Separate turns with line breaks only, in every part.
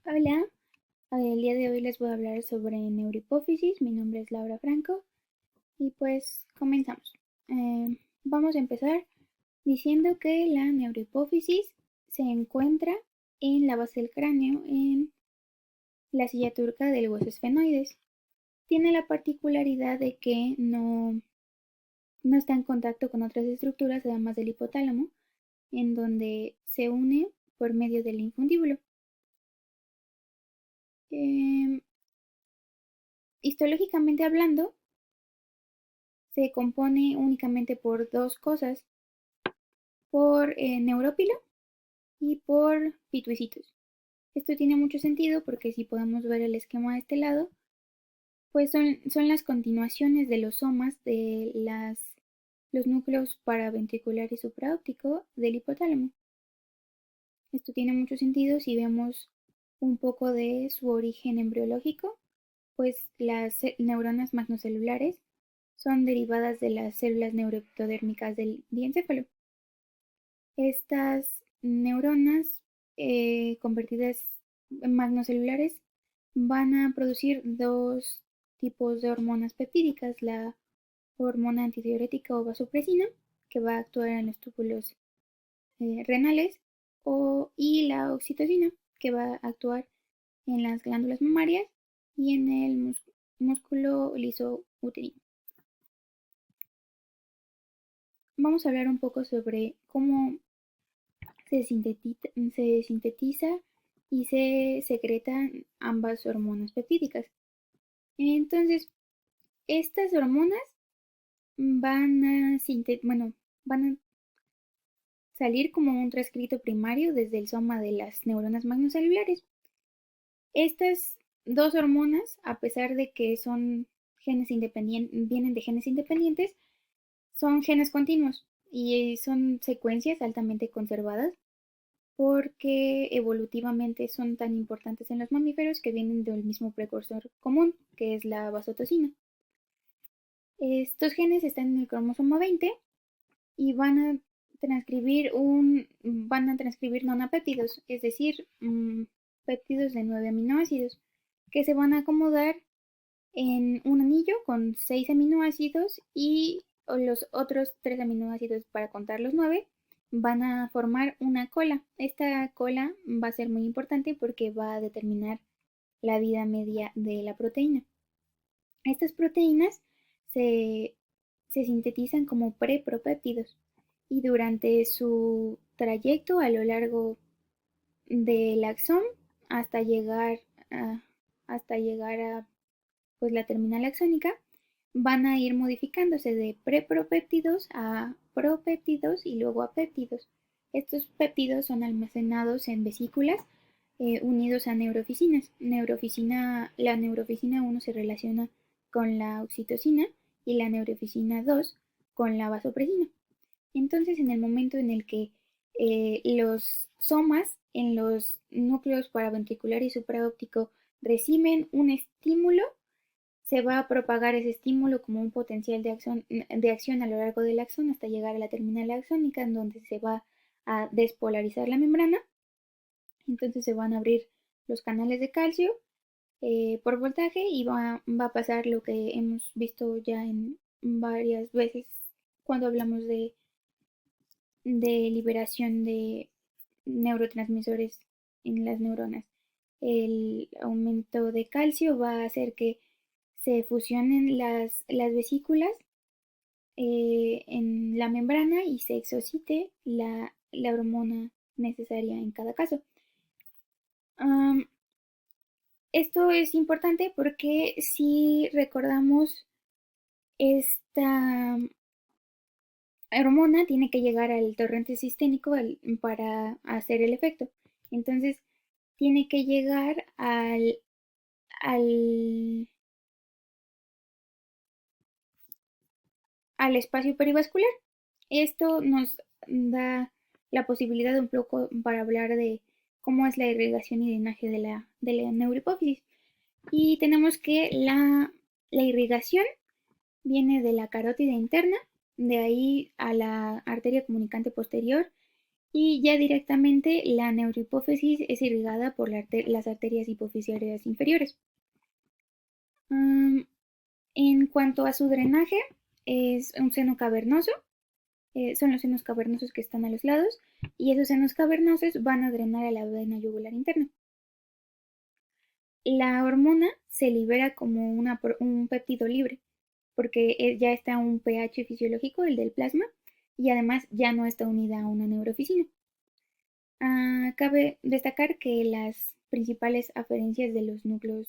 Hola, el día de hoy les voy a hablar sobre neurohipófisis. Mi nombre es Laura Franco y pues comenzamos. Vamos a empezar diciendo que la neurohipófisis se encuentra en la base del cráneo, en la silla turca del hueso esfenoides. Tiene la particularidad de que no está en contacto con otras estructuras además del hipotálamo, en donde se une por medio del infundíbulo. Histológicamente hablando, se compone únicamente por dos cosas, por neurópilo y por pituicitos. Esto tiene mucho sentido porque si podemos ver el esquema de este lado, pues son las continuaciones de los somas de los núcleos paraventricular y supraóptico del hipotálamo. Esto tiene mucho sentido si vemos un poco de su origen embriológico, pues las neuronas magnocelulares son derivadas de las células neuroectodérmicas del diencéfalo. Estas neuronas convertidas en magnocelulares van a producir dos tipos de hormonas peptídicas, la hormona antidiurética o vasopresina, que va a actuar en los túbulos renales, y la oxitocina, que va a actuar en las glándulas mamarias y en el músculo liso uterino. Vamos a hablar un poco sobre cómo se sintetiza y se secretan ambas hormonas peptídicas. Entonces, estas hormonas van a, van a salir como un transcrito primario desde el soma de las neuronas magnocelulares. Estas dos hormonas, a pesar de que son vienen de genes independientes, son genes continuos y son secuencias altamente conservadas porque evolutivamente son tan importantes en los mamíferos que vienen del mismo precursor común, que es la vasotocina. Estos genes están en el cromosoma 20 y van a transcribir nonapéptidos, es decir, péptidos de 9 aminoácidos, que se van a acomodar en un anillo con 6 aminoácidos y los otros 3 aminoácidos, para contar los 9, van a formar una cola. Esta cola va a ser muy importante porque va a determinar la vida media de la proteína. Estas proteínas se, se sintetizan como prepropéptidos y durante su trayecto a lo largo del axón hasta llegar a, hasta llegar a pues la terminal axónica, van a ir modificándose de prepropéptidos a propéptidos y luego a péptidos. Estos péptidos son almacenados en vesículas unidos a neuroficinas. La neuroficina 1 se relaciona con la oxitocina y la neuroficina 2 con la vasopresina. Entonces, en el momento en el que los somas en los núcleos paraventricular y supraóptico reciben un estímulo, se va a propagar ese estímulo como un potencial de acción a lo largo del axón hasta llegar a la terminal axónica, en donde se va a despolarizar la membrana. Entonces se van a abrir los canales de calcio por voltaje y va a pasar lo que hemos visto ya en varias veces cuando hablamos de liberación de neurotransmisores en las neuronas. El aumento de calcio va a hacer que se fusionen las vesículas en la membrana y se exocite la hormona necesaria en cada caso. Um, Esto es importante porque si recordamos, esta hormona tiene que llegar al torrente sisténico para hacer el efecto. Entonces, tiene que llegar al, al espacio perivascular. Esto nos da la posibilidad un poco para hablar de cómo es la irrigación y drenaje de la neurohipófisis. Y tenemos que la irrigación viene de la carótida interna, de ahí a la arteria comunicante posterior y ya directamente la neurohipófisis es irrigada por las arterias hipoficiarias inferiores. En cuanto a su drenaje, es un seno cavernoso, son los senos cavernosos que están a los lados, y esos senos cavernosos van a drenar a la vena yugular interna. La hormona se libera como un péptido libre, porque ya está un pH fisiológico, el del plasma, y además ya no está unida a una neurofisina. Cabe destacar que las principales aferencias de los núcleos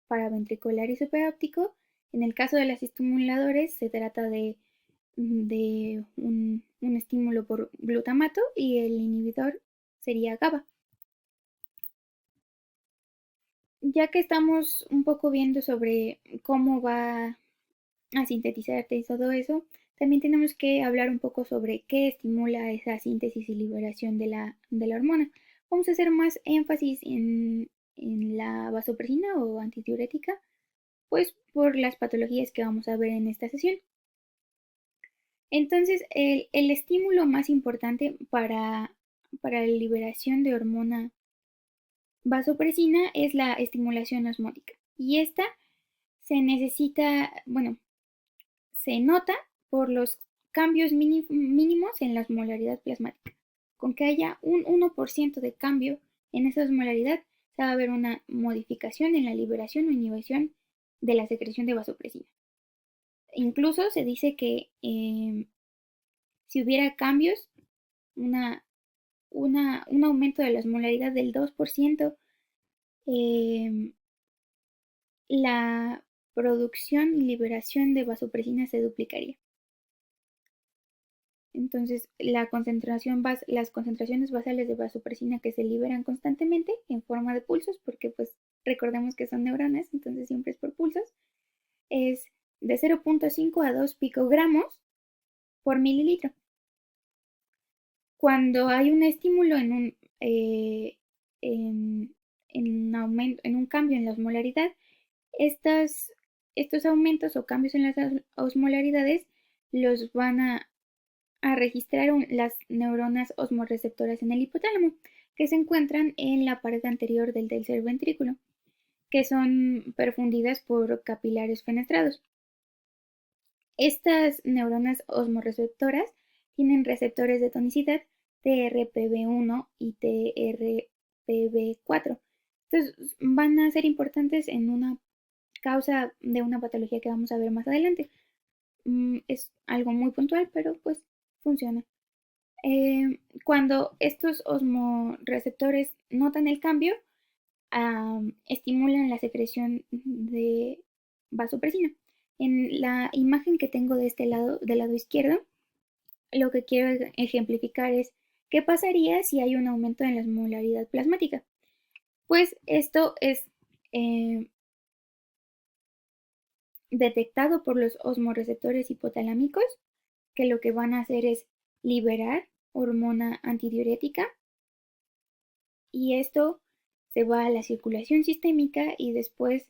paraventricular y superóptico, en el caso de los estimuladores, se trata de un estímulo por glutamato y el inhibidor sería GABA. Ya que estamos un poco viendo sobre cómo va a sintetizarte y todo eso, también tenemos que hablar un poco sobre qué estimula esa síntesis y liberación de la hormona. Vamos a hacer más énfasis en la vasopresina o antidiurética, pues por las patologías que vamos a ver en esta sesión. Entonces, el estímulo más importante para la liberación de hormona vasopresina es la estimulación osmótica. Y esta se necesita, bueno, se nota por los cambios mínimos en la osmolaridad plasmática. Con que haya un 1% de cambio en esa osmolaridad, se va a ver una modificación en la liberación o inhibición de la secreción de vasopresina. Incluso se dice que si hubiera cambios, un aumento de la osmolaridad del 2%, la producción y liberación de vasopresina se duplicaría. Entonces, las concentraciones basales de vasopresina que se liberan constantemente en forma de pulsos, porque pues recordemos que son neuronas, entonces siempre es por pulsos, es de 0.5 a 2 picogramos por mililitro. Cuando hay un estímulo en un cambio en la osmolaridad, estos aumentos o cambios en las osmolaridades los van a registrar las neuronas osmorreceptoras en el hipotálamo, que se encuentran en la pared anterior del tercer ventrículo, que son perfundidas por capilares fenestrados. Estas neuronas osmorreceptoras tienen receptores de tonicidad TRPV1 y TRPV4. Entonces van a ser importantes en una causa de una patología que vamos a ver más adelante. Es algo muy puntual, pero pues funciona. Cuando estos osmorreceptores notan el cambio, estimulan la secreción de vasopresina. En la imagen que tengo de este lado, del lado izquierdo, lo que quiero ejemplificar es qué pasaría si hay un aumento en la osmolaridad plasmática. Pues esto es detectado por los osmorreceptores hipotalámicos, que lo que van a hacer es liberar hormona antidiurética, y esto se va a la circulación sistémica y después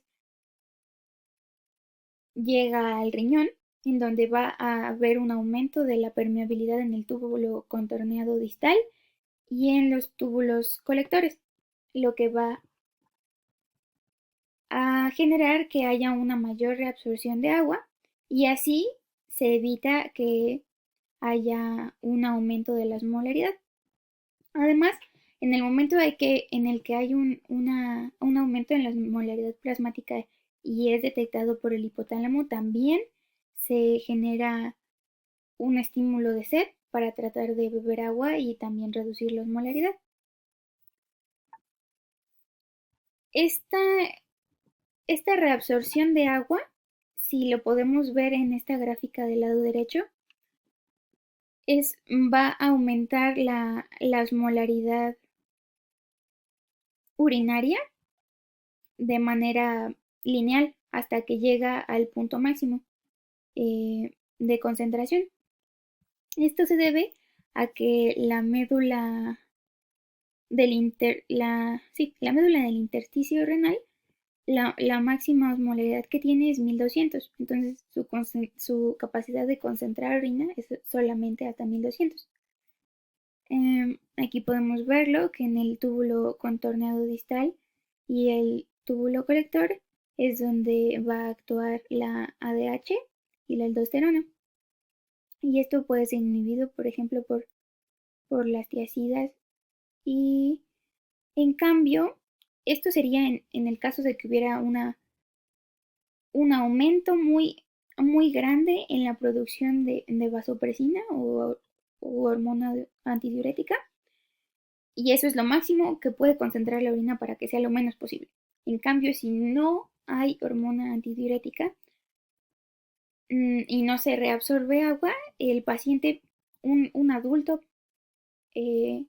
llega al riñón, en donde va a haber un aumento de la permeabilidad en el túbulo contorneado distal y en los túbulos colectores, lo que va a generar que haya una mayor reabsorción de agua, y así se evita que haya un aumento de la osmolaridad. Además, en el momento en el que hay un aumento en la osmolaridad plasmática y es detectado por el hipotálamo, también se genera un estímulo de sed para tratar de beber agua y también reducir la osmolaridad. Esta reabsorción de agua, si lo podemos ver en esta gráfica del lado derecho, va a aumentar la osmolaridad urinaria de manera lineal hasta que llega al punto máximo de concentración. Esto se debe a que la médula la médula del intersticio renal, la máxima osmolaridad que tiene es 1200, entonces su capacidad de concentrar orina es solamente hasta 1200. Aquí podemos verlo que en el túbulo contorneado distal y el túbulo colector es donde va a actuar la ADH y la aldosterona. Y esto puede ser inhibido, por ejemplo, por las tiacidas. Y en cambio, esto sería en el caso de que hubiera un aumento muy grande en la producción de vasopresina o hormona antidiurética. Y eso es lo máximo que puede concentrar la orina para que sea lo menos posible. En cambio, si no hay hormona antidiurética y no se reabsorbe agua, el paciente, un adulto, eh,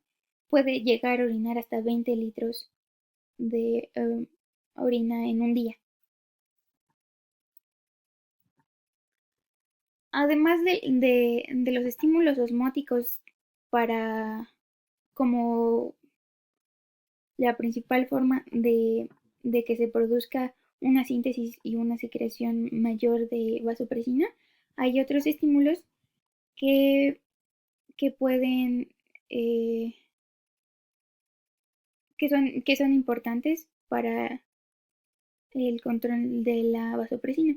puede llegar a orinar hasta 20 litros de orina en un día. Además de los estímulos osmóticos para como la principal forma de que se produzca una síntesis y una secreción mayor de vasopresina, hay otros estímulos que, que pueden, eh, que son importantes para el control de la vasopresina.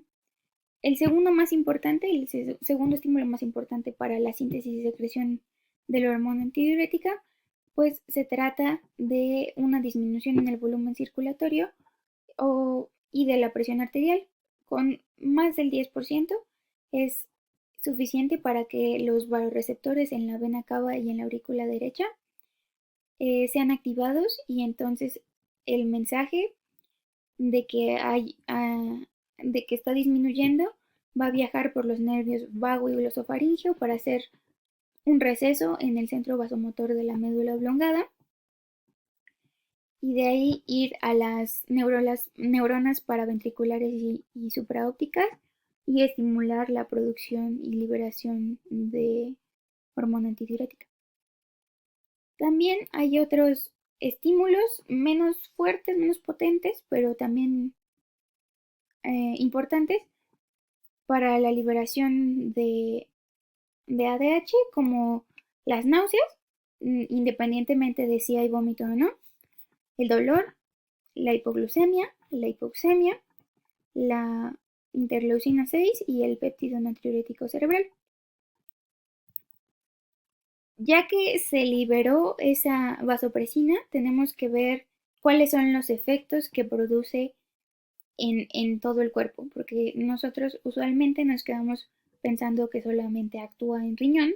El segundo más importante, el segundo estímulo más importante para la síntesis y secreción de la hormona antidiurética, pues se trata de una disminución en el volumen circulatorio y de la presión arterial. Con más del 10% es suficiente para que los vasoreceptores en la vena cava y en la aurícula derecha sean activados y entonces el mensaje de que de que está disminuyendo va a viajar por los nervios vago y glosofaringeo para hacer un receso en el centro vasomotor de la médula oblongada y de ahí ir a las neuronas paraventriculares y supraópticas y estimular la producción y liberación de hormona antidiurética. También hay otros estímulos menos fuertes, menos potentes, pero también importantes para la liberación de ADH, como las náuseas, independientemente de si hay vómito o no, el dolor, la hipoglucemia, la hipoxemia, la interleucina 6 y el péptido natriurético cerebral. Ya que se liberó esa vasopresina, tenemos que ver cuáles son los efectos que produce en todo el cuerpo, porque nosotros usualmente nos quedamos pensando que solamente actúa en riñón,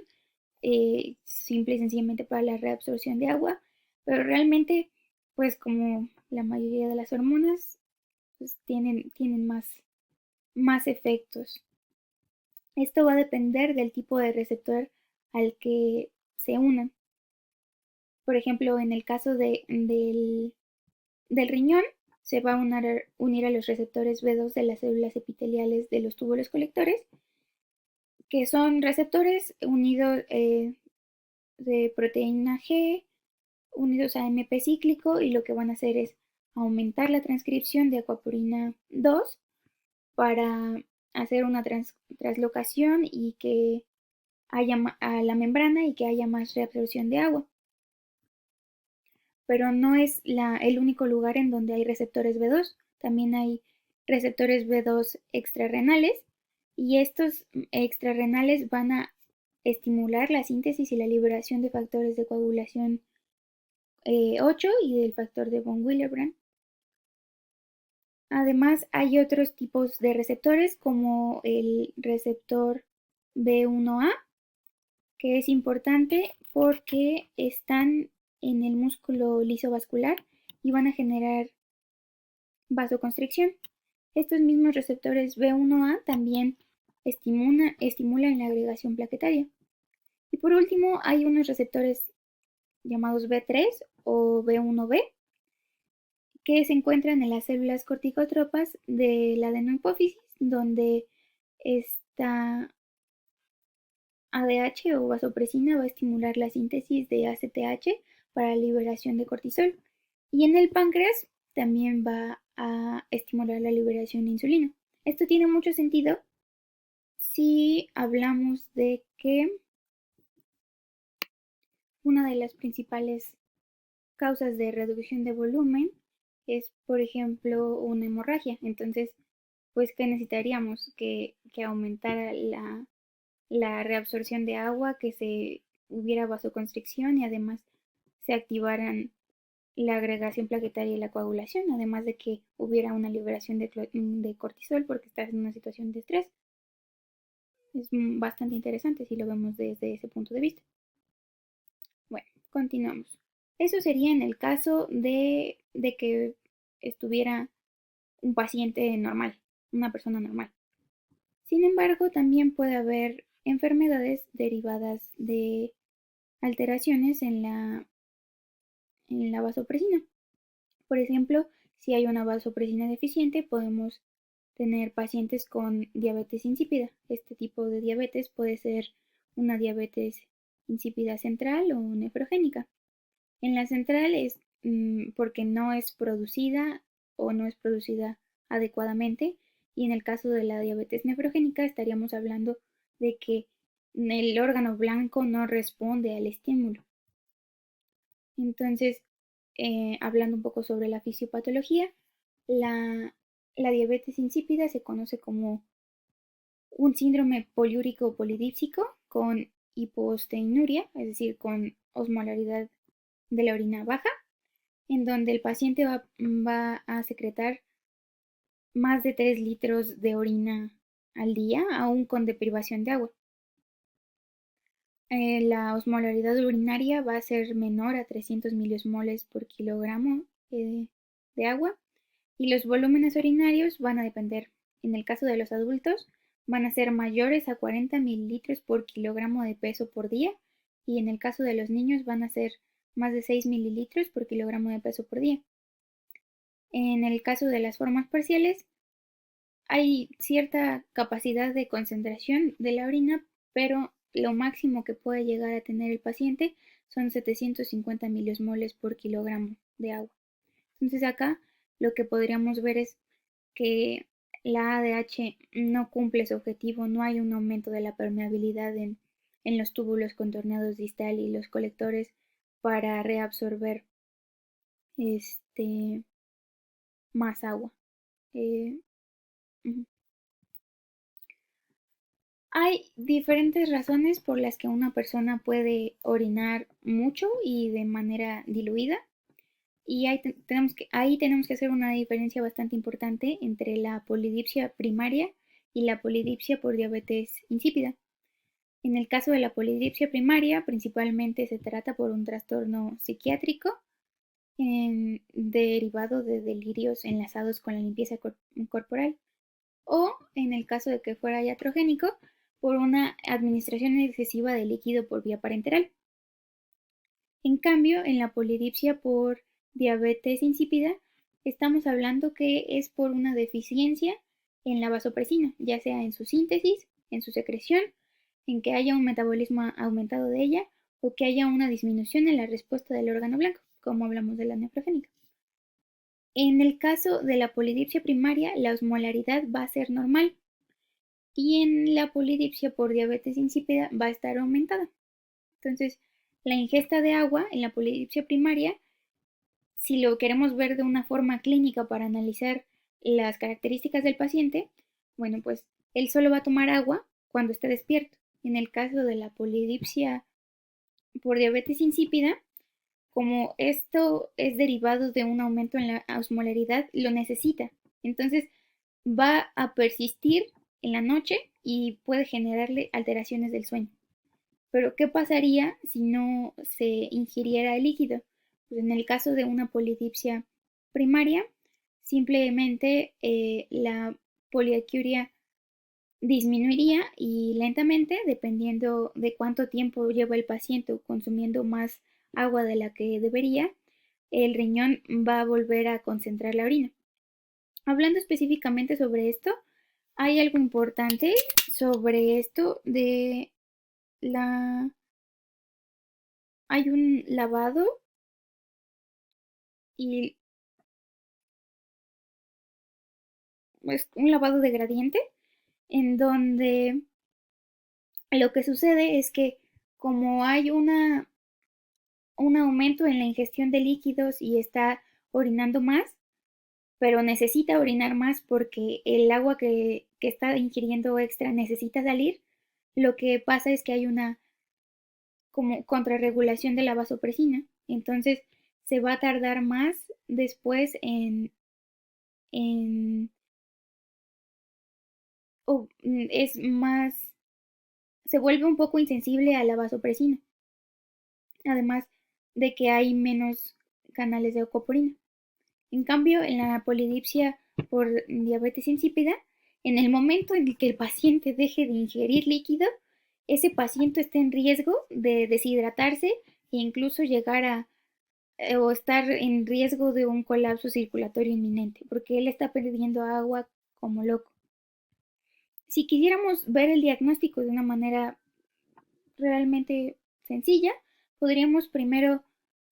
simple y sencillamente para la reabsorción de agua, pero realmente, pues como la mayoría de las hormonas, pues tienen más efectos. Esto va a depender del tipo de receptor al que se unan. Por ejemplo, en el caso del riñón, se va a unir a los receptores B2 de las células epiteliales de los túbulos colectores, que son receptores unidos de proteína G, unidos a MP cíclico, y lo que van a hacer es aumentar la transcripción de acuaporina 2 para hacer una translocación y que haya a la membrana y que haya más reabsorción de agua. Pero no es el único lugar en donde hay receptores B2. También hay receptores B2 extrarrenales y estos extrarrenales van a estimular la síntesis y la liberación de factores de coagulación 8 y del factor de von Willebrand. Además, hay otros tipos de receptores como el receptor B1A, que es importante porque están en el músculo lisovascular y van a generar vasoconstricción. Estos mismos receptores B1A también estimulan la agregación plaquetaria. Y por último, hay unos receptores llamados B3 o B1B que se encuentran en las células corticotropas de la adenohipófisis, donde esta ADH o vasopresina va a estimular la síntesis de ACTH para la liberación de cortisol. Y en el páncreas también va a estimular la liberación de insulina. Esto tiene mucho sentido si hablamos de que una de las principales causas de reducción de volumen es, por ejemplo, una hemorragia. Entonces, pues, ¿qué necesitaríamos? Que aumentara la reabsorción de agua, que se hubiera vasoconstricción y además se activaran la agregación plaquetaria y la coagulación, además de que hubiera una liberación de cortisol porque estás en una situación de estrés. Es bastante interesante si lo vemos desde ese punto de vista. Bueno, continuamos. Eso sería en el caso de que estuviera un paciente normal, una persona normal. Sin embargo, también puede haber enfermedades derivadas de alteraciones en la vasopresina. Por ejemplo, si hay una vasopresina deficiente, podemos tener pacientes con diabetes insípida. Este tipo de diabetes puede ser una diabetes insípida central o nefrogénica. En la central es porque no es producida o no es producida adecuadamente, y en el caso de la diabetes nefrogénica estaríamos hablando de que el órgano blanco no responde al estímulo. Entonces, hablando un poco sobre la fisiopatología, la, la diabetes insípida se conoce como un síndrome poliúrico polidípsico con hiposteinuria, es decir, con osmolaridad de la orina baja, en donde el paciente va a secretar más de 3 litros de orina al día, aún con deprivación de agua. La osmolaridad urinaria va a ser menor a 300 miliosmoles por kilogramo de agua, y los volúmenes urinarios van a depender. En el caso de los adultos, van a ser mayores a 40 mililitros por kilogramo de peso por día, y en el caso de los niños van a ser más de 6 mililitros por kilogramo de peso por día. En el caso de las formas parciales, hay cierta capacidad de concentración de la orina, pero lo máximo que puede llegar a tener el paciente son 750 miliosmoles por kilogramo de agua. Entonces acá lo que podríamos ver es que la ADH no cumple su objetivo, no hay un aumento de la permeabilidad en los túbulos contorneados distal y los colectores para reabsorber este, más agua. Eh, Hay diferentes razones por las que una persona puede orinar mucho y de manera diluida, y ahí tenemos que hacer una diferencia bastante importante entre la polidipsia primaria y la polidipsia por diabetes insípida. En el caso de la polidipsia primaria, principalmente se trata por un trastorno psiquiátrico derivado de delirios enlazados con la limpieza corporal, o en el caso de que fuera iatrogénico, por una administración excesiva de líquido por vía parenteral. En cambio, en la polidipsia por diabetes insípida, estamos hablando que es por una deficiencia en la vasopresina, ya sea en su síntesis, en su secreción, en que haya un metabolismo aumentado de ella, o que haya una disminución en la respuesta del órgano blanco, como hablamos de la nefrogénica. En el caso de la polidipsia primaria, la osmolaridad va a ser normal, y en la polidipsia por diabetes insípida va a estar aumentada. Entonces, la ingesta de agua en la polidipsia primaria, si lo queremos ver de una forma clínica para analizar las características del paciente, bueno, pues él solo va a tomar agua cuando esté despierto. En el caso de la polidipsia por diabetes insípida, como esto es derivado de un aumento en la osmolaridad, lo necesita. Entonces va a persistir en la noche y puede generarle alteraciones del sueño. Pero ¿qué pasaría si no se ingiriera el líquido? Pues en el caso de una polidipsia primaria, simplemente la poliacuria disminuiría y lentamente, dependiendo de cuánto tiempo lleva el paciente consumiendo más agua de la que debería, el riñón va a volver a concentrar la orina. Hablando específicamente sobre esto, hay algo importante sobre esto de la... Hay un lavado y es un lavado de gradiente en donde lo que sucede es que como hay una un aumento en la ingestión de líquidos y está orinando más, pero necesita orinar más porque el agua que está ingiriendo extra necesita salir, lo que pasa es que hay una como contrarregulación de la vasopresina. Entonces se va a tardar más después en es más, se vuelve un poco insensible a la vasopresina, además de que hay menos canales de acoporina. En cambio, en la polidipsia por diabetes insípida, en el momento en el que el paciente deje de ingerir líquido, ese paciente está en riesgo de deshidratarse e incluso llegar a o estar en riesgo de un colapso circulatorio inminente, porque él está perdiendo agua como loco. Si quisiéramos ver el diagnóstico de una manera realmente sencilla, podríamos primero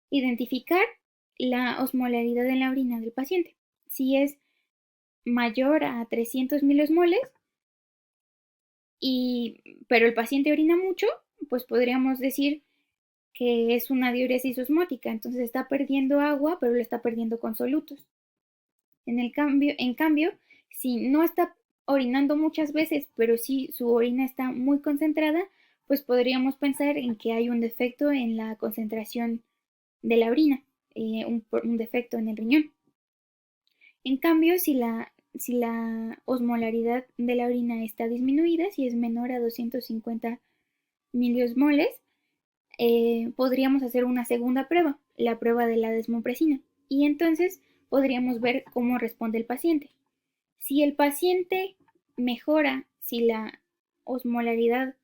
identificar la osmolaridad en la orina del paciente. Si es mayor a 300 milosmoles, pero el paciente orina mucho, pues podríamos decir que es una diuresis osmótica, entonces está perdiendo agua, pero lo está perdiendo con solutos. En cambio, si no está orinando muchas veces, pero sí su orina está muy concentrada, pues podríamos pensar en que hay un defecto en la concentración de la orina, un defecto en el riñón. En cambio, si la osmolaridad de la orina está disminuida, si es menor a 250 miliosmoles, podríamos hacer una segunda prueba, la prueba de la desmopresina, y entonces podríamos ver cómo responde el paciente. Si el paciente mejora, si la osmolaridad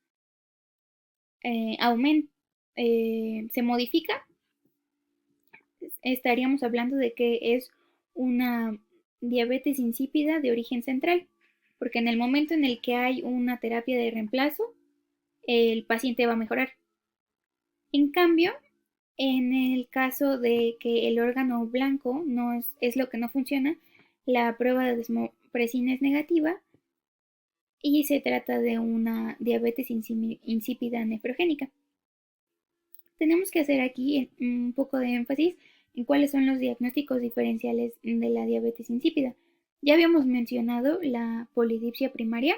aumenta, se modifica, estaríamos hablando de que es una diabetes insípida de origen central, porque en el momento en el que hay una terapia de reemplazo, el paciente va a mejorar. En cambio, en el caso de que el órgano blanco no es lo que no funciona, la prueba de desmopresina es negativa y se trata de una diabetes insípida nefrogénica. Tenemos que hacer aquí un poco de énfasis en cuáles son los diagnósticos diferenciales de la diabetes insípida. Ya habíamos mencionado la polidipsia primaria,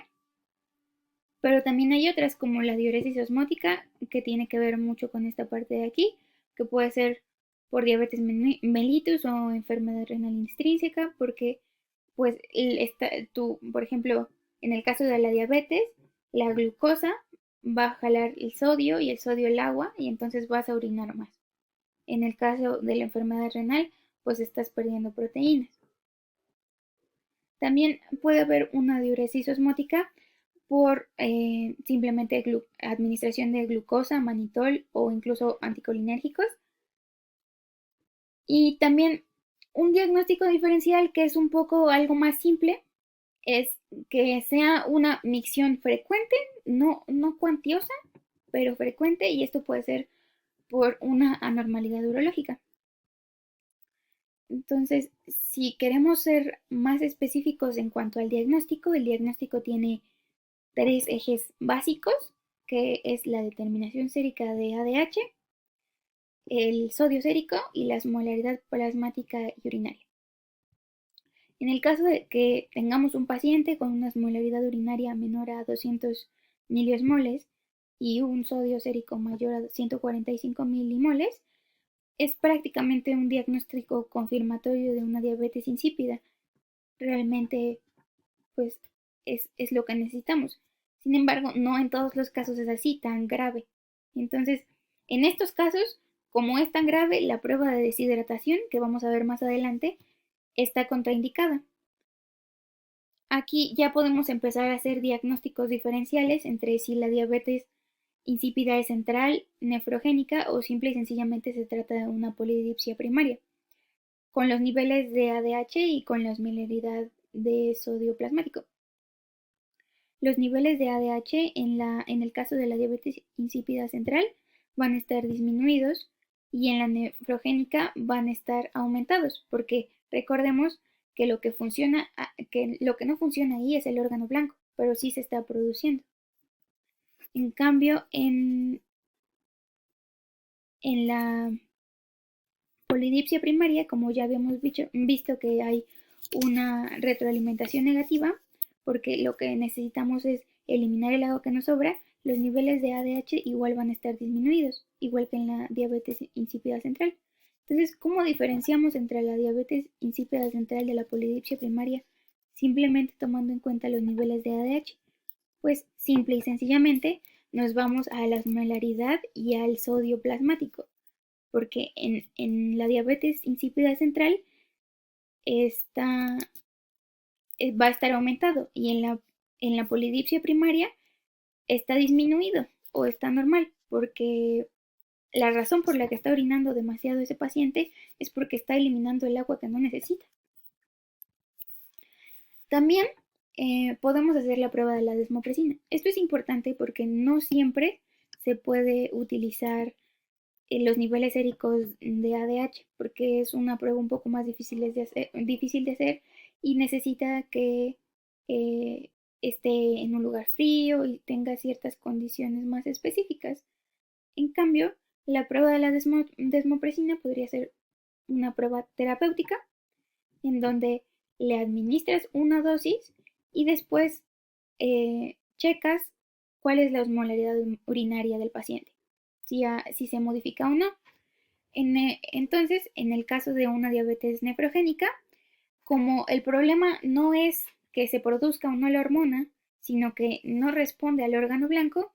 pero también hay otras como la diuresis osmótica, que tiene que ver mucho con esta parte de aquí, que puede ser por diabetes mellitus o enfermedad renal intrínseca, porque pues por ejemplo, en el caso de la diabetes, la glucosa va a jalar el sodio y el sodio el agua y entonces vas a orinar más. En el caso de la enfermedad renal, pues estás perdiendo proteínas. También puede haber una diuresis osmótica por simplemente administración de glucosa, manitol o incluso anticolinérgicos. Y también un diagnóstico diferencial que es un poco algo más simple es que sea una micción frecuente, no cuantiosa, pero frecuente, y esto puede ser por una anormalidad urológica. Entonces, si queremos ser más específicos en cuanto al diagnóstico, el diagnóstico tiene tres ejes básicos, que es la determinación sérica de ADH, el sodio sérico y la osmolaridad plasmática y urinaria. En el caso de que tengamos un paciente con una osmolaridad urinaria menor a 200 miliosmoles y un sodio sérico mayor a 145 milimoles, es prácticamente un diagnóstico confirmatorio de una diabetes insípida. Realmente, pues, es lo que necesitamos. Sin embargo, no en todos los casos es así, tan grave. Entonces, en estos casos, como es tan grave, la prueba de deshidratación, que vamos a ver más adelante, está contraindicada. Aquí ya podemos empezar a hacer diagnósticos diferenciales entre si la diabetes insípida es central, nefrogénica o simple y sencillamente se trata de una polidipsia primaria, con los niveles de ADH y con la osmolaridad de sodio plasmático. Los niveles de ADH en el caso de la diabetes insípida central van a estar disminuidos y en la nefrogénica van a estar aumentados, porque recordemos que lo que no funciona ahí es el órgano blanco, pero sí se está produciendo. En cambio, en la polidipsia primaria, como ya habíamos visto que hay una retroalimentación negativa, porque lo que necesitamos es eliminar el agua que nos sobra, los niveles de ADH igual van a estar disminuidos, igual que en la diabetes insípida central. Entonces, ¿cómo diferenciamos entre la diabetes insípida central de la polidipsia primaria simplemente tomando en cuenta los niveles de ADH? Pues simple y sencillamente nos vamos a la osmolaridad y al sodio plasmático, porque en la diabetes insípida central va a estar aumentado y en la polidipsia primaria está disminuido o está normal, porque la razón por la que está orinando demasiado ese paciente es porque está eliminando el agua que no necesita. También podemos hacer la prueba de la desmopresina. Esto es importante porque no siempre se puede utilizar los niveles séricos de ADH, porque es una prueba un poco más difícil de hacer y necesita que esté en un lugar frío y tenga ciertas condiciones más específicas. En cambio, la prueba de la desmopresina podría ser una prueba terapéutica en donde le administras una dosis y después checas cuál es la osmolaridad urinaria del paciente, si se modifica o no. Entonces, en el caso de una diabetes nefrogénica, como el problema no es que se produzca o no la hormona, sino que no responde al órgano blanco,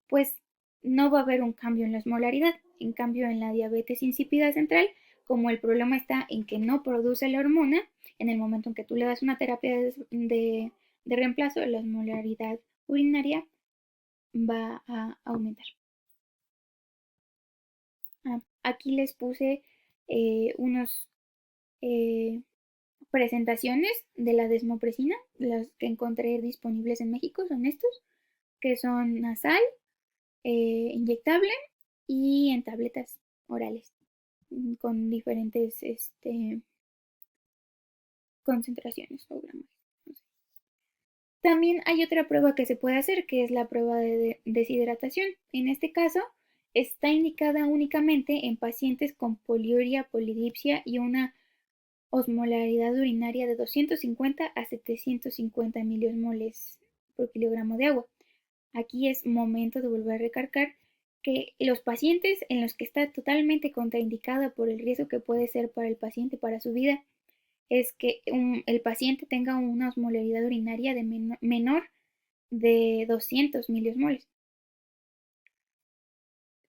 pues no va a haber un cambio en la osmolaridad. En cambio, en la diabetes insípida central, como el problema está en que no produce la hormona, en el momento en que tú le das una terapia de reemplazo, la osmolaridad urinaria va a aumentar. Aquí les puse unos presentaciones de la desmopresina, las que encontré disponibles en México son estos, que son nasal, inyectable y en tabletas orales con diferentes concentraciones o gramos. También hay otra prueba que se puede hacer, que es la prueba de deshidratación. En este caso, está indicada únicamente en pacientes con poliuria, polidipsia y una osmolaridad urinaria de 250 a 750 miliosmoles por kilogramo de agua. Aquí es momento de volver a recalcar que los pacientes en los que está totalmente contraindicada por el riesgo que puede ser para el paciente, para su vida, es que el paciente tenga una osmolaridad urinaria de menor de 200 miliosmoles.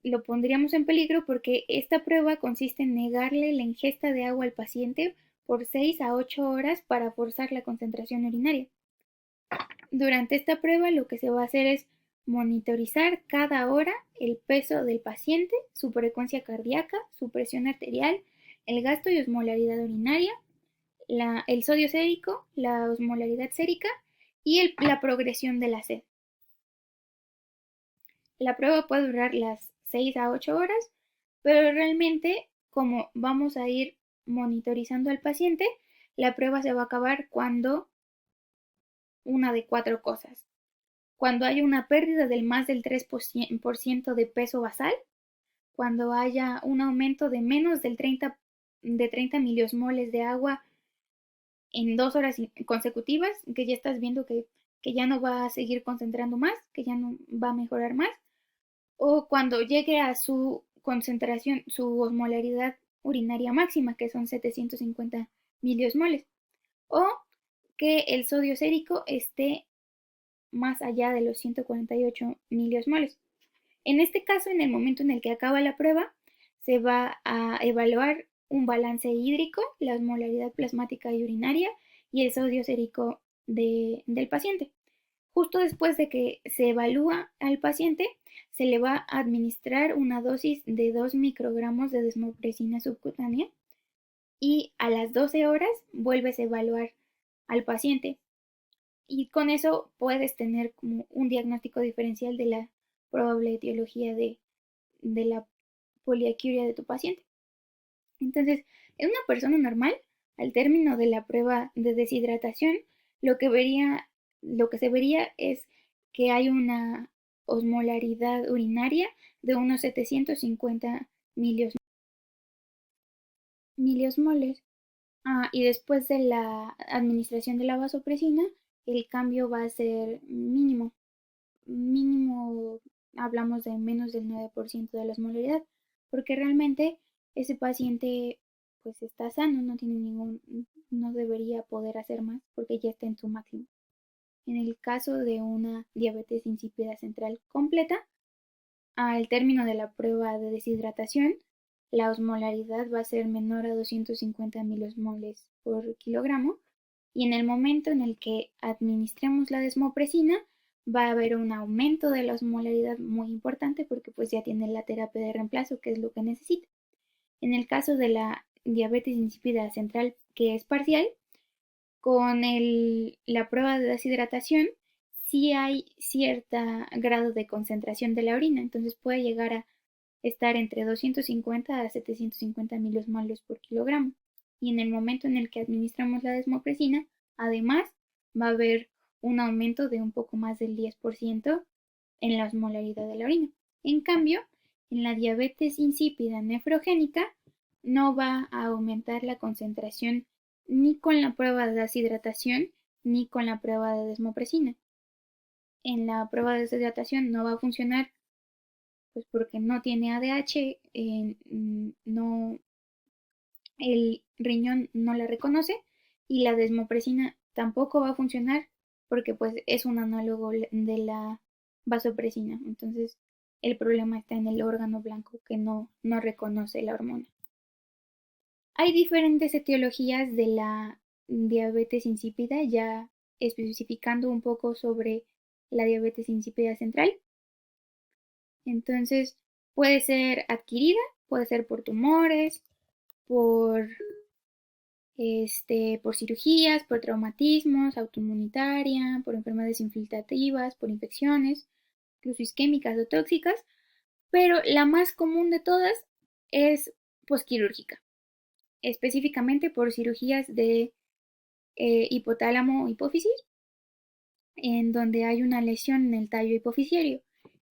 Lo pondríamos en peligro porque esta prueba consiste en negarle la ingesta de agua al paciente por 6 a 8 horas para forzar la concentración urinaria. Durante esta prueba lo que se va a hacer es monitorizar cada hora el peso del paciente, su frecuencia cardíaca, su presión arterial, el gasto y osmolaridad urinaria, el sodio sérico, la osmolaridad sérica y la progresión de la sed. La prueba puede durar las 6 a 8 horas, pero realmente como vamos a ir monitorizando al paciente, la prueba se va a acabar cuando una de 4 cosas. Cuando haya una pérdida del más del 3% de peso basal, cuando haya un aumento de menos del 30 miliosmoles de agua en 2 horas consecutivas, que ya estás viendo que ya no va a seguir concentrando más, que ya no va a mejorar más, o cuando llegue a su concentración, su osmolaridad urinaria máxima, que son 750 miliosmoles, o que el sodio sérico esté más allá de los 148 miliosmoles. En este caso, en el momento en el que acaba la prueba, se va a evaluar un balance hídrico, la osmolaridad plasmática y urinaria y el sodio sérico del paciente. Justo después de que se evalúa al paciente, se le va a administrar una dosis de 2 microgramos de desmopresina subcutánea y a las 12 horas vuelves a evaluar al paciente. Y con eso puedes tener como un diagnóstico diferencial de la probable etiología de la poliaquiuria de tu paciente. Entonces, en una persona normal, al término de la prueba de deshidratación, lo que se vería es que hay una osmolaridad urinaria de unos 750 milios miliosmoles. Y después de la administración de la vasopresina, el cambio va a ser mínimo. Mínimo hablamos de menos del 9% de la osmolaridad, porque realmente ese paciente pues está sano, no debería poder hacer más porque ya está en su máximo. En el caso de una diabetes insípida central completa, al término de la prueba de deshidratación, la osmolaridad va a ser menor a 250 milosmoles por kilogramo y en el momento en el que administremos la desmopresina va a haber un aumento de la osmolaridad muy importante porque pues ya tiene la terapia de reemplazo que es lo que necesita. En el caso de la diabetes insípida central que es parcial, con la prueba de deshidratación sí hay cierto grado de concentración de la orina, entonces puede llegar a estar entre 250 a 750 milosmoles por kilogramo. Y en el momento en el que administramos la desmopresina, además va a haber un aumento de un poco más del 10% en la osmolaridad de la orina. En cambio, en la diabetes insípida nefrogénica no va a aumentar la concentración ni con la prueba de deshidratación ni con la prueba de desmopresina. En la prueba de deshidratación no va a funcionar pues porque no tiene ADH, no, el riñón no la reconoce y la desmopresina tampoco va a funcionar porque pues es un análogo de la vasopresina. Entonces el problema está en el órgano blanco que no reconoce la hormona. Hay diferentes etiologías de la diabetes insípida, ya especificando un poco sobre la diabetes insípida central. Entonces, puede ser adquirida, puede ser por tumores, por, por cirugías, por traumatismos, autoinmunitaria, por enfermedades infiltrativas, por infecciones, incluso isquémicas o tóxicas, pero la más común de todas es posquirúrgica, específicamente por cirugías de hipotálamo hipófisis, en donde hay una lesión en el tallo hipofisiario.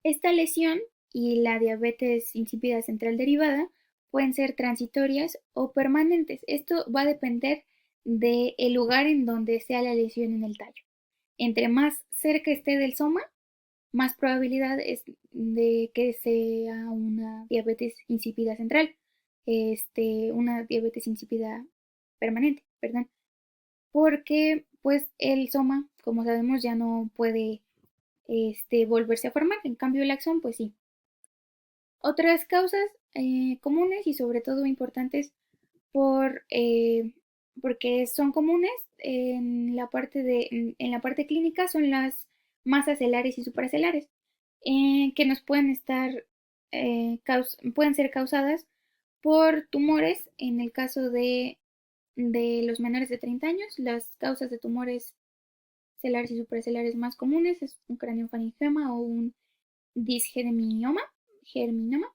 Esta lesión y la diabetes insípida central derivada pueden ser transitorias o permanentes. Esto va a depender del lugar en donde sea la lesión en el tallo. Entre más cerca esté del soma, más probabilidad es de que sea una diabetes insípida central, una diabetes insípida permanente, perdón, porque pues el soma, como sabemos, ya no puede volverse a formar, en cambio el axón, pues sí. Otras causas comunes y sobre todo importantes porque son comunes en la parte clínica son las masas celares y supracelares, que nos pueden pueden ser causadas por tumores en el caso de los menores de 30 años. Las causas de tumores celares y supracelares más comunes es un craneofaringema o un disgerminoma, germinoma.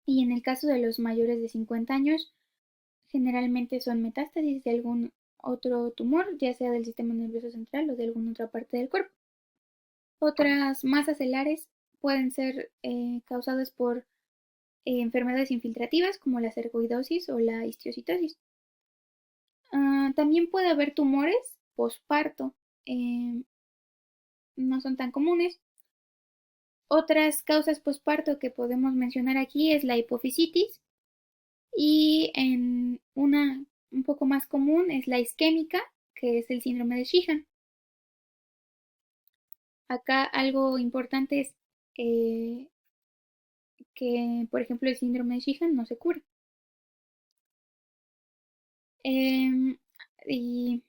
Y en el caso de los mayores de 50 años, generalmente son metástasis de algún otro tumor, ya sea del sistema nervioso central o de alguna otra parte del cuerpo. Otras masas celares pueden ser causadas por enfermedades infiltrativas como la sarcoidosis o la histiocytosis. También puede haber tumores posparto, no son tan comunes. Otras causas posparto que podemos mencionar aquí es la hipofisitis y en una un poco más común es la isquémica, que es el síndrome de Sheehan. Acá algo importante es que, por ejemplo, el síndrome de Sheehan no se cura. Y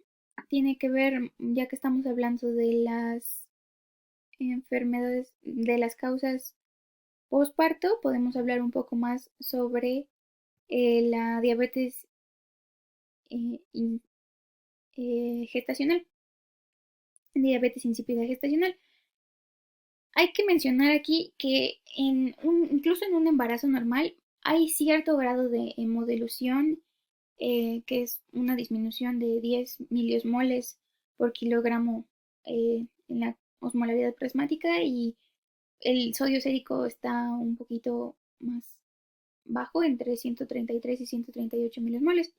tiene que ver, ya que estamos hablando de las enfermedades, de las causas postparto, podemos hablar un poco más sobre la diabetes gestacional, diabetes insípida gestacional. Hay que mencionar aquí que incluso en un embarazo normal hay cierto grado de hemodilución, que es una disminución de 10 miliosmoles por kilogramo en la osmolaridad plasmática y el sodio sérico está un poquito bajo, entre 133 y 138 miliosmoles.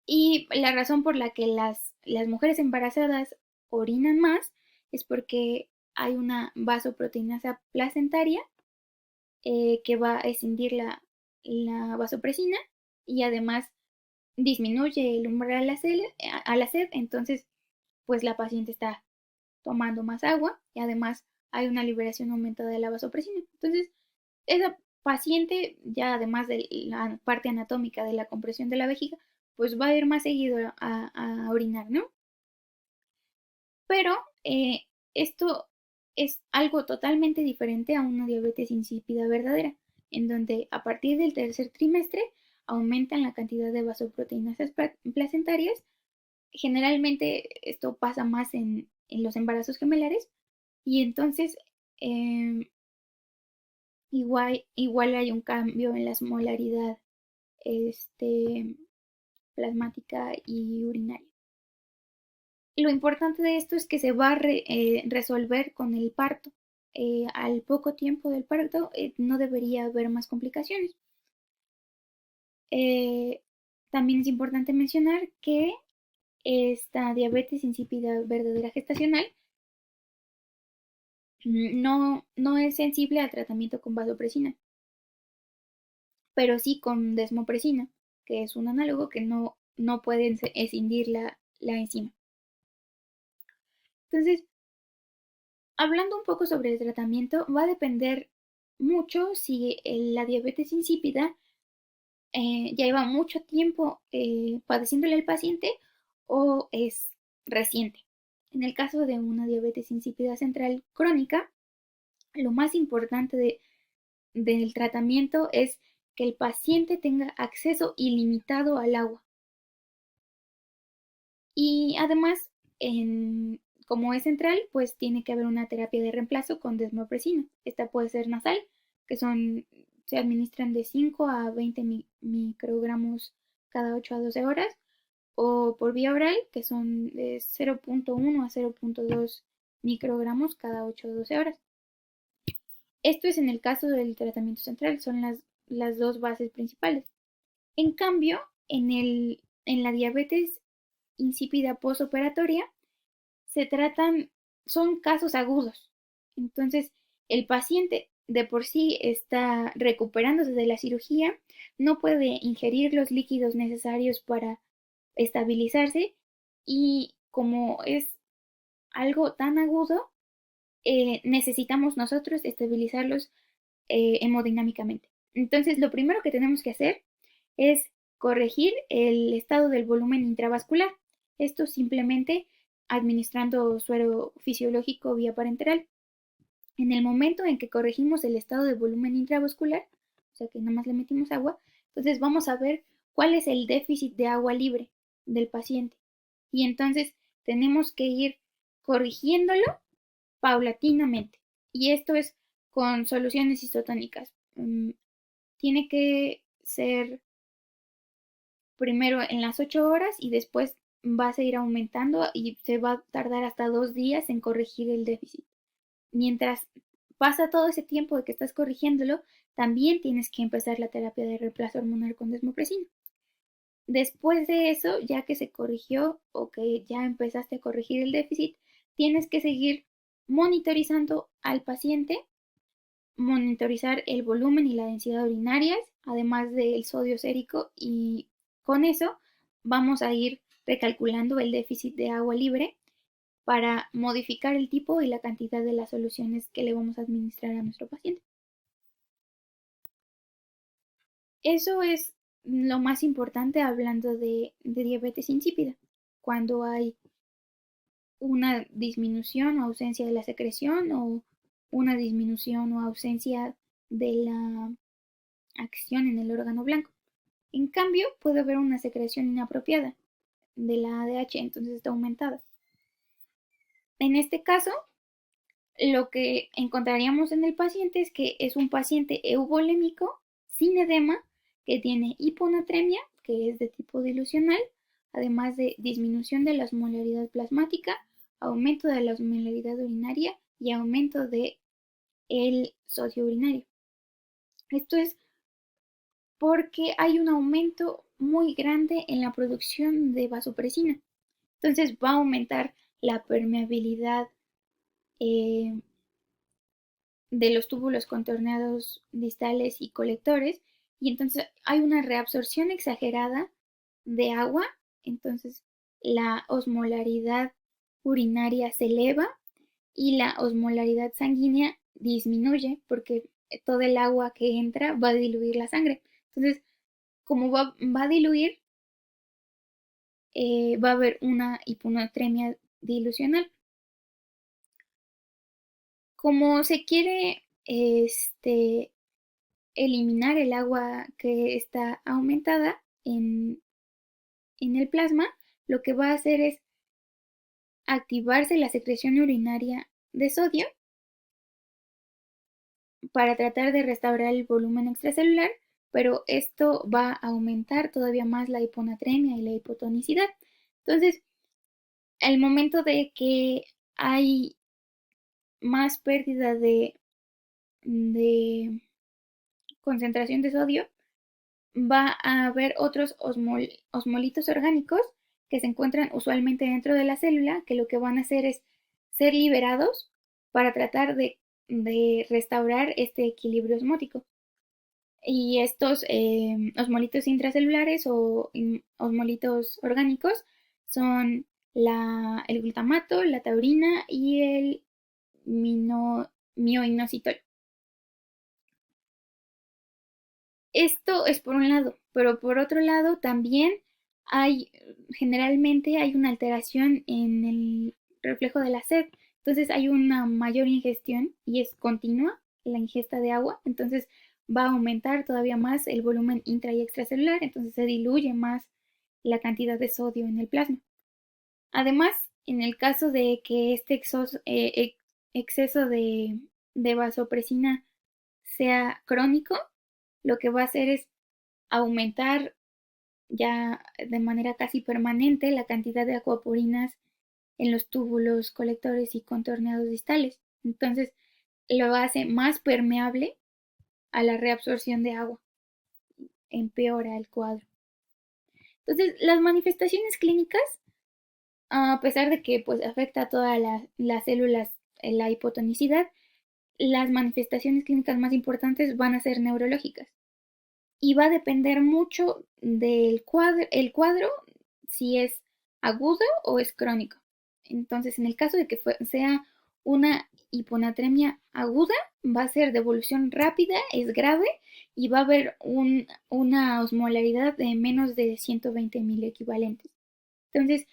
Y la razón por la que las mujeres embarazadas orinan más es porque hay una vasoproteinasa placentaria que va a escindir la vasopresina y además disminuye el umbral a la sed, entonces pues la paciente está tomando más agua y además hay una liberación aumentada de la vasopresina. Entonces, esa paciente, ya además de la parte anatómica de la compresión de la vejiga, pues va a ir más seguido a orinar, ¿no? Pero esto es algo totalmente diferente a una diabetes insípida verdadera, en donde a partir del tercer trimestre aumentan la cantidad de vasoproteínas placentarias. Generalmente esto pasa más en los embarazos gemelares y entonces igual hay un cambio en la osmolaridad plasmática y urinaria. Lo importante de esto es que se va a resolver con el parto. Al poco tiempo del parto no debería haber más complicaciones. También es importante mencionar que esta diabetes insípida verdadera gestacional no es sensible al tratamiento con vasopresina, pero sí con desmopresina, que es un análogo que no puede escindir la enzima. Entonces, hablando un poco sobre el tratamiento, va a depender mucho si la diabetes insípida ya lleva mucho tiempo padeciéndole al paciente o es reciente. En el caso de una diabetes insípida central crónica, lo más importante del tratamiento es que el paciente tenga acceso ilimitado al agua. Y además, como es central, pues tiene que haber una terapia de reemplazo con desmopresina. Esta puede ser nasal, que se administran de 5 a 20 microgramos cada 8 a 12 horas, o por vía oral, que son de 0.1 a 0.2 microgramos cada 8 a 12 horas. Esto es en el caso del tratamiento central, son las dos bases principales. En cambio, en la diabetes insípida postoperatoria, son casos agudos. Entonces, el paciente de por sí está recuperándose de la cirugía, no puede ingerir los líquidos necesarios para estabilizarse y como es algo tan agudo, necesitamos nosotros estabilizarlos hemodinámicamente. Entonces, lo primero que tenemos que hacer es corregir el estado del volumen intravascular. Esto simplemente administrando suero fisiológico vía parenteral. En el momento en que corregimos el estado de volumen intravascular, o sea que nada más le metimos agua, entonces vamos a ver cuál es el déficit de agua libre del paciente. Y entonces tenemos que ir corrigiéndolo paulatinamente. Y esto es con soluciones isotónicas. Tiene que ser primero en las 8 horas y después va a seguir aumentando y se va a tardar hasta 2 días en corregir el déficit. Mientras pasa todo ese tiempo de que estás corrigiéndolo, también tienes que empezar la terapia de reemplazo hormonal con desmopresina. Después de eso, ya que se corrigió o que ya empezaste a corregir el déficit, tienes que seguir monitorizando al paciente, monitorizar el volumen y la densidad urinarias, además del sodio sérico, y con eso vamos a ir recalculando el déficit de agua libre para modificar el tipo y la cantidad de las soluciones que le vamos a administrar a nuestro paciente. Eso es lo más importante hablando de diabetes insípida, cuando hay una disminución o ausencia de la secreción o una disminución o ausencia de la acción en el órgano blanco. En cambio, puede haber una secreción inapropiada de la ADH, entonces está aumentada. En este caso, lo que encontraríamos en el paciente es que es un paciente euvolémico sin edema que tiene hiponatremia, que es de tipo dilucional, además de disminución de la osmolaridad plasmática, aumento de la osmolaridad urinaria y aumento de el sodio urinario. Esto es porque hay un aumento muy grande en la producción de vasopresina. Entonces va a aumentar la permeabilidad eh, de los túbulos contorneados distales y colectores, y entonces hay una reabsorción exagerada de agua, entonces la osmolaridad urinaria se eleva y la osmolaridad sanguínea disminuye porque todo el agua que entra va a diluir la sangre. Entonces, como va a diluir, va a haber una hiponatremia dilucional. Como se quiere eliminar el agua que está aumentada en el plasma, lo que va a hacer es activarse la secreción urinaria de sodio para tratar de restaurar el volumen extracelular, pero esto va a aumentar todavía más la hiponatremia y la hipotonicidad. Entonces, al momento de que hay más pérdida de concentración de sodio, va a haber otros osmolitos orgánicos que se encuentran usualmente dentro de la célula, que lo que van a hacer es ser liberados para tratar de restaurar este equilibrio osmótico. Y estos osmolitos intracelulares o osmolitos orgánicos son el glutamato, la taurina y el mioinositol. Esto es por un lado, pero por otro lado también generalmente hay una alteración en el reflejo de la sed, entonces hay una mayor ingestión y es continua la ingesta de agua, entonces va a aumentar todavía más el volumen intra y extracelular, entonces se diluye más la cantidad de sodio en el plasma. Además, en el caso de que este exceso de vasopresina sea crónico, lo que va a hacer es aumentar ya de manera casi permanente la cantidad de acuaporinas en los túbulos colectores y contorneados distales. Entonces lo hace más permeable a la reabsorción de agua, empeora el cuadro. Entonces, las manifestaciones clínicas, a pesar de que pues afecta a todas las células la hipotonicidad, las manifestaciones clínicas más importantes van a ser neurológicas. Y va a depender mucho del cuadro, si es agudo o es crónico. Entonces, en el caso de que sea una hiponatremia aguda, va a ser de evolución rápida, es grave y va a haber una osmolaridad de menos de 120.000 equivalentes. Entonces,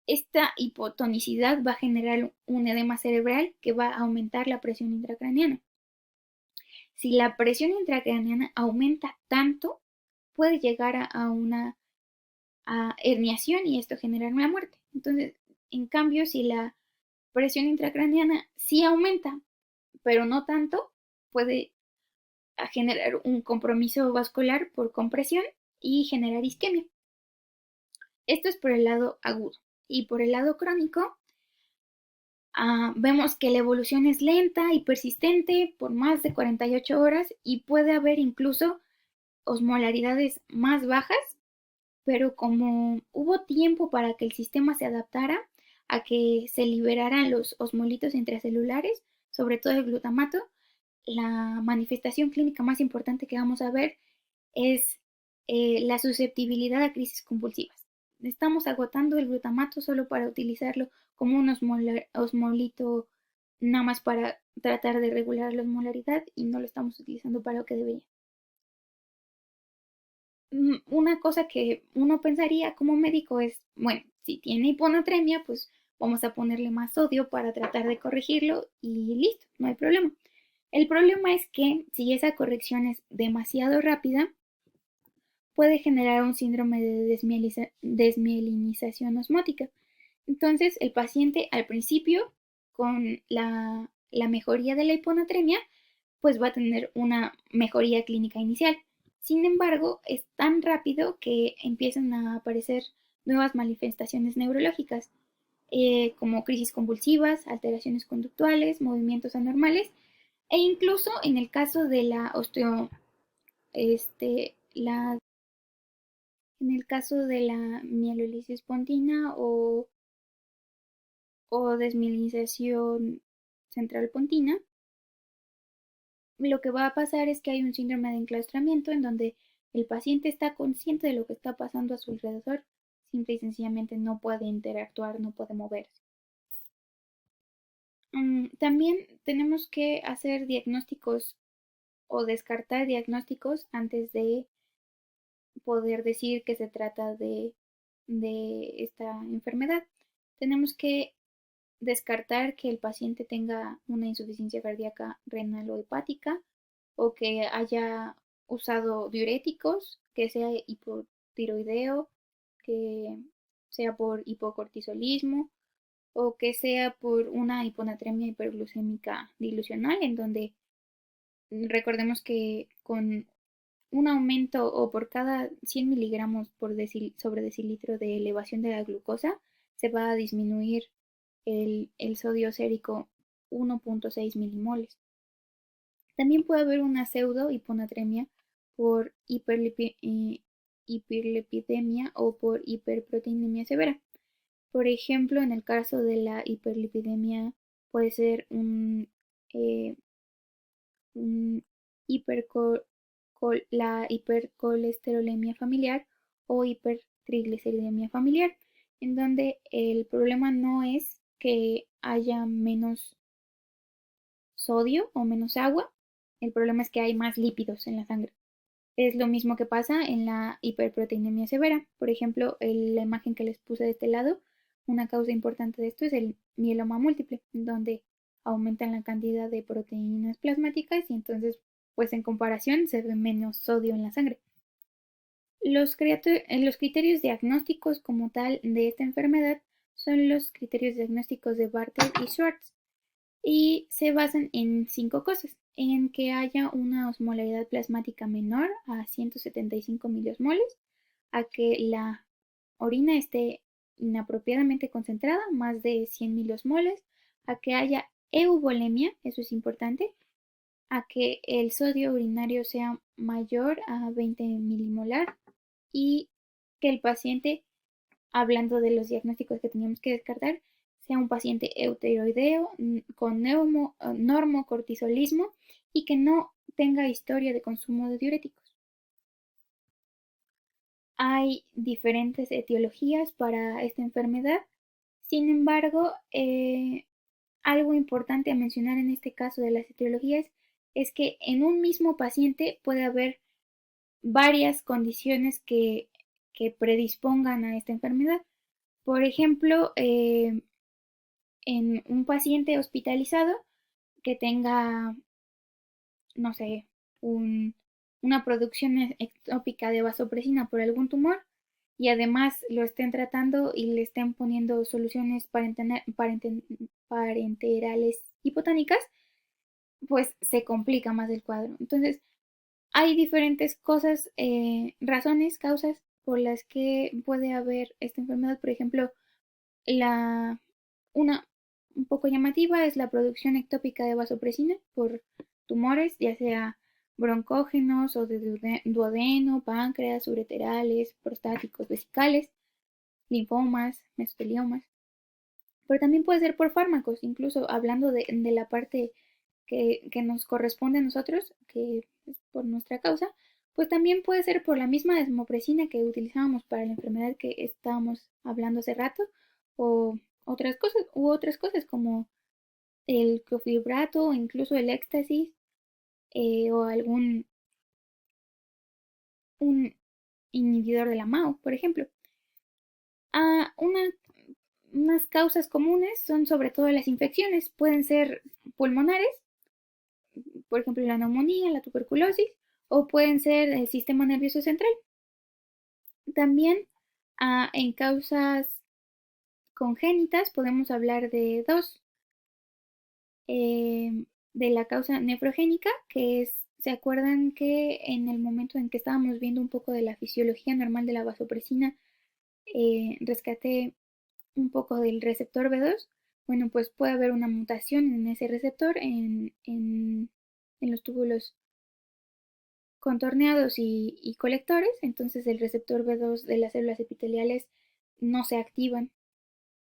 esta hipotonicidad va a generar un edema cerebral que va a aumentar la presión intracraneana. Si la presión intracraneana aumenta tanto, puede llegar a una herniación y esto generar una muerte. Entonces, en cambio, si la presión intracraneana sí aumenta, pero no tanto, puede generar un compromiso vascular por compresión y generar isquemia. Esto es por el lado agudo. Y por el lado crónico, vemos que la evolución es lenta y persistente por más de 48 horas y puede haber incluso osmolaridades más bajas, pero como hubo tiempo para que el sistema se adaptara a que se liberaran los osmolitos intracelulares, sobre todo el glutamato, la manifestación clínica más importante que vamos a ver es la susceptibilidad a crisis convulsivas. Estamos agotando el glutamato solo para utilizarlo como un osmolito nada más para tratar de regular la osmolaridad y no lo estamos utilizando para lo que debería. Una cosa que uno pensaría como médico es, bueno, si tiene hiponatremia, pues vamos a ponerle más sodio para tratar de corregirlo y listo, no hay problema. El problema es que si esa corrección es demasiado rápida, puede generar un síndrome de desmielinización osmótica. Entonces, el paciente al principio, con la mejoría de la hiponatremia, pues va a tener una mejoría clínica inicial. Sin embargo, es tan rápido que empiezan a aparecer nuevas manifestaciones neurológicas, como crisis convulsivas, alteraciones conductuales, movimientos anormales, e incluso en el caso de la en el caso de la mielolisis pontina o desmielinización central pontina, lo que va a pasar es que hay un síndrome de enclaustramiento en donde el paciente está consciente de lo que está pasando a su alrededor, simple y sencillamente no puede interactuar, no puede moverse. También tenemos que hacer diagnósticos o descartar diagnósticos antes de poder decir que se trata de esta enfermedad. Tenemos que descartar que el paciente tenga una insuficiencia cardíaca renal o hepática o que haya usado diuréticos, que sea hipotiroideo, que sea por hipocortisolismo o que sea por una hiponatremia hiperglucémica dilucional, en donde recordemos que con un aumento o por cada 100 miligramos sobre decilitro de elevación de la glucosa, se va a disminuir el sodio sérico 1.6 milimoles. También puede haber una pseudo hiponatremia por hiperlipidemia o por hiperproteinemia severa. Por ejemplo, en el caso de la hiperlipidemia puede ser eh, un la hipercolesterolemia familiar o hipertrigliceridemia familiar, en donde el problema no es que haya menos sodio o menos agua, el problema es que hay más lípidos en la sangre. Es lo mismo que pasa en la hiperproteinemia severa. Por ejemplo, la imagen que les puse de este lado, una causa importante de esto es el mieloma múltiple, donde aumentan la cantidad de proteínas plasmáticas y entonces, pues en comparación, se ve menos sodio en la sangre. Los criterios diagnósticos como tal de esta enfermedad son los criterios diagnósticos de Barter y Schwartz y se basan en 5 cosas: en que haya una osmolaridad plasmática menor a 175 miliosmoles, a que la orina esté inapropiadamente concentrada, más de 100 miliosmoles, a que haya euvolemia, eso es importante, a que el sodio urinario sea mayor a 20 milimolar y que el paciente, hablando de los diagnósticos que teníamos que descartar, sea un paciente eutiroideo con normocortisolismo y que no tenga historia de consumo de diuréticos. Hay diferentes etiologías para esta enfermedad. Sin embargo, algo importante a mencionar en este caso de las etiologías es que en un mismo paciente puede haber varias condiciones que predispongan a esta enfermedad. Por ejemplo, en un paciente hospitalizado que tenga, no sé, una producción ectópica de vasopresina por algún tumor y además lo estén tratando y le estén poniendo soluciones parenterales hipotónicas, pues se complica más el cuadro. Entonces, hay diferentes cosas, razones, causas por las que puede haber esta enfermedad. Por ejemplo, una un poco llamativa es la producción ectópica de vasopresina por tumores, ya sea broncógenos o de duodeno, páncreas, ureterales, prostáticos, vesicales, linfomas, mesoteliomas. Pero también puede ser por fármacos, incluso hablando de la parte que nos corresponde a nosotros, que es por nuestra causa, pues también puede ser por la misma desmopresina que utilizábamos para la enfermedad que estábamos hablando hace rato, o otras cosas como el clofibrato o incluso el éxtasis, o algún un inhibidor de la MAO, por ejemplo. Ah, unas causas comunes son sobre todo las infecciones, pueden ser pulmonares, por ejemplo la neumonía, la tuberculosis, o pueden ser el sistema nervioso central. También en causas congénitas podemos hablar de dos, de la causa nefrogénica, que es, ¿se acuerdan que en el momento en que estábamos viendo un poco de la fisiología normal de la vasopresina, rescaté un poco del receptor B2? Bueno, pues puede haber una mutación en ese receptor en los túbulos contorneados y colectores, entonces el receptor B2 de las células epiteliales no se activan,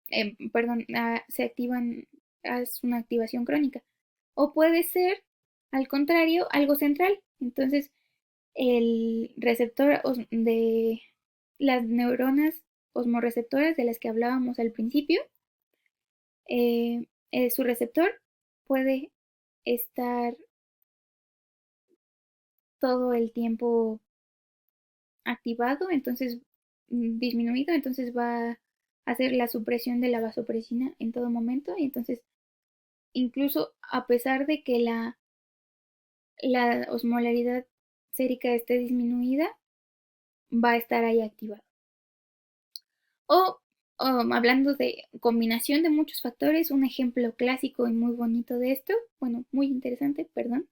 se activan, es una activación crónica. O puede ser, al contrario, algo central. Entonces, el receptor de las neuronas osmorreceptoras de las que hablábamos al principio, su receptor puede estar todo el tiempo activado, entonces disminuido, entonces va a hacer la supresión de la vasopresina en todo momento, y entonces incluso a pesar de que la osmolaridad sérica esté disminuida, va a estar ahí activado. O hablando de combinación de muchos factores, un ejemplo clásico y muy bonito de esto, bueno, muy interesante, perdón,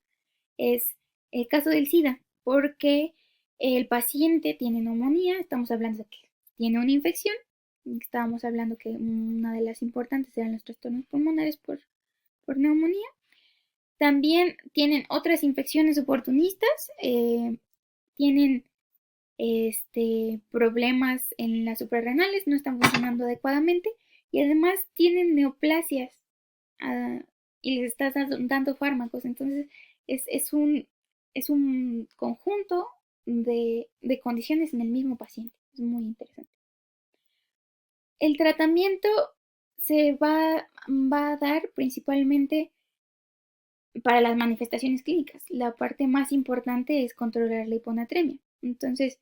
es el caso del SIDA, porque el paciente tiene neumonía, estamos hablando de que tiene una infección, estábamos hablando que una de las importantes eran los trastornos pulmonares por neumonía. También tienen otras infecciones oportunistas, tienen problemas en las suprarrenales, no están funcionando adecuadamente y además tienen neoplasias y les estás dando fármacos. Entonces es un conjunto de condiciones en el mismo paciente. Es muy interesante. El tratamiento se va a dar principalmente para las manifestaciones clínicas. La parte más importante es controlar la hiponatremia. Entonces,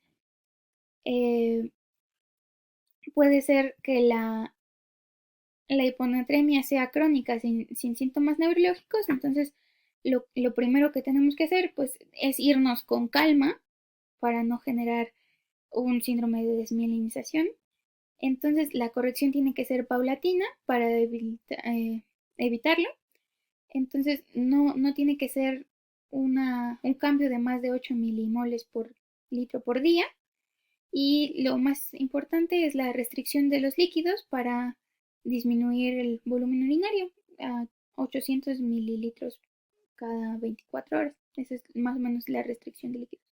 puede ser que la hiponatremia sea crónica sin síntomas neurológicos, entonces lo primero que tenemos que hacer pues es irnos con calma para no generar un síndrome de desmielinización. Entonces la corrección tiene que ser paulatina para evitarlo. Entonces no tiene que ser un cambio de más de 8 milimoles por litro por día. Y lo más importante es la restricción de los líquidos para disminuir el volumen urinario a 800 mililitros cada 24 horas. Esa es más o menos la restricción de líquidos.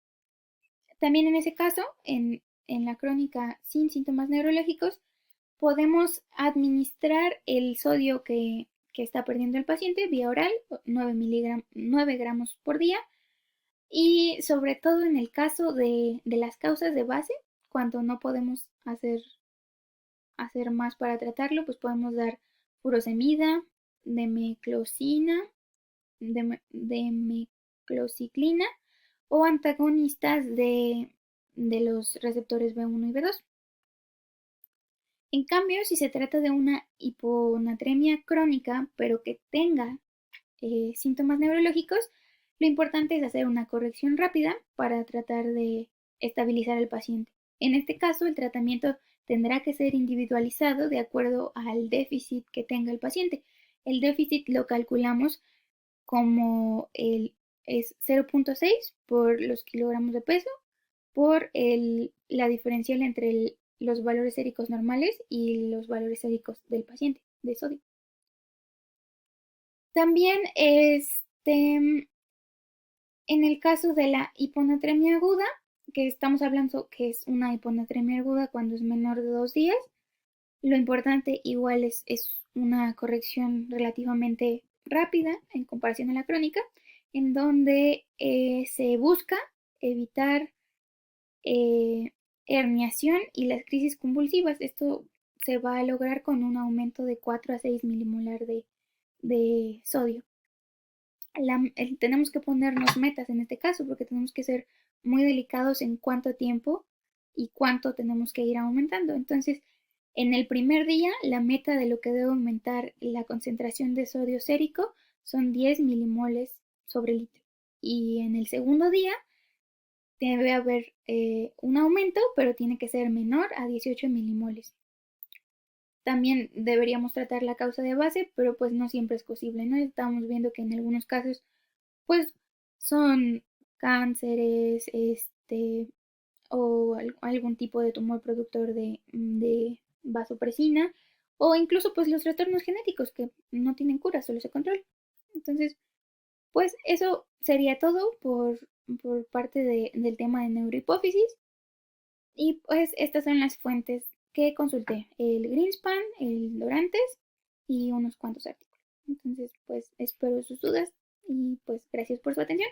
También en ese caso, en la crónica sin síntomas neurológicos, podemos administrar el sodio que está perdiendo el paciente vía oral, 9 gramos por día, y sobre todo en el caso de las causas de base, cuando no podemos hacer más para tratarlo, pues podemos dar furosemida, demeclocina, demeclociclina o antagonistas de los receptores B1 y B2. En cambio, si se trata de una hiponatremia crónica, pero que tenga síntomas neurológicos, lo importante es hacer una corrección rápida para tratar de estabilizar al paciente. En este caso, el tratamiento tendrá que ser individualizado de acuerdo al déficit que tenga el paciente. El déficit lo calculamos como es 0.6 por los kilogramos de peso por la diferencial entre los valores séricos normales y los valores séricos del paciente de sodio. También en el caso de la hiponatremia aguda, que estamos hablando que es una hiponatremia aguda cuando es menor de 2 días, lo importante igual es una corrección relativamente rápida en comparación a la crónica, en donde se busca evitar herniación y las crisis convulsivas. Esto se va a lograr con un aumento de 4 a 6 milimolar de sodio. Tenemos que ponernos metas en este caso porque tenemos que ser muy delicados en cuánto tiempo y cuánto tenemos que ir aumentando. Entonces, en el primer día, la meta de lo que debe aumentar la concentración de sodio sérico son 10 milimoles sobre litro. Y en el segundo día debe haber un aumento, pero tiene que ser menor a 18 milimoles. También deberíamos tratar la causa de base, pero pues no siempre es posible, ¿no? Estamos viendo que en algunos casos pues son cánceres, o algún tipo de tumor productor de vasopresina, o incluso pues los trastornos genéticos que no tienen cura, solo se controlan. Entonces, pues eso sería todo por por parte del tema de neurohipófisis. Y pues estas son las fuentes que consulté, el Greenspan, el Dorantes y unos cuantos artículos. Entonces, pues espero sus dudas y pues gracias por su atención.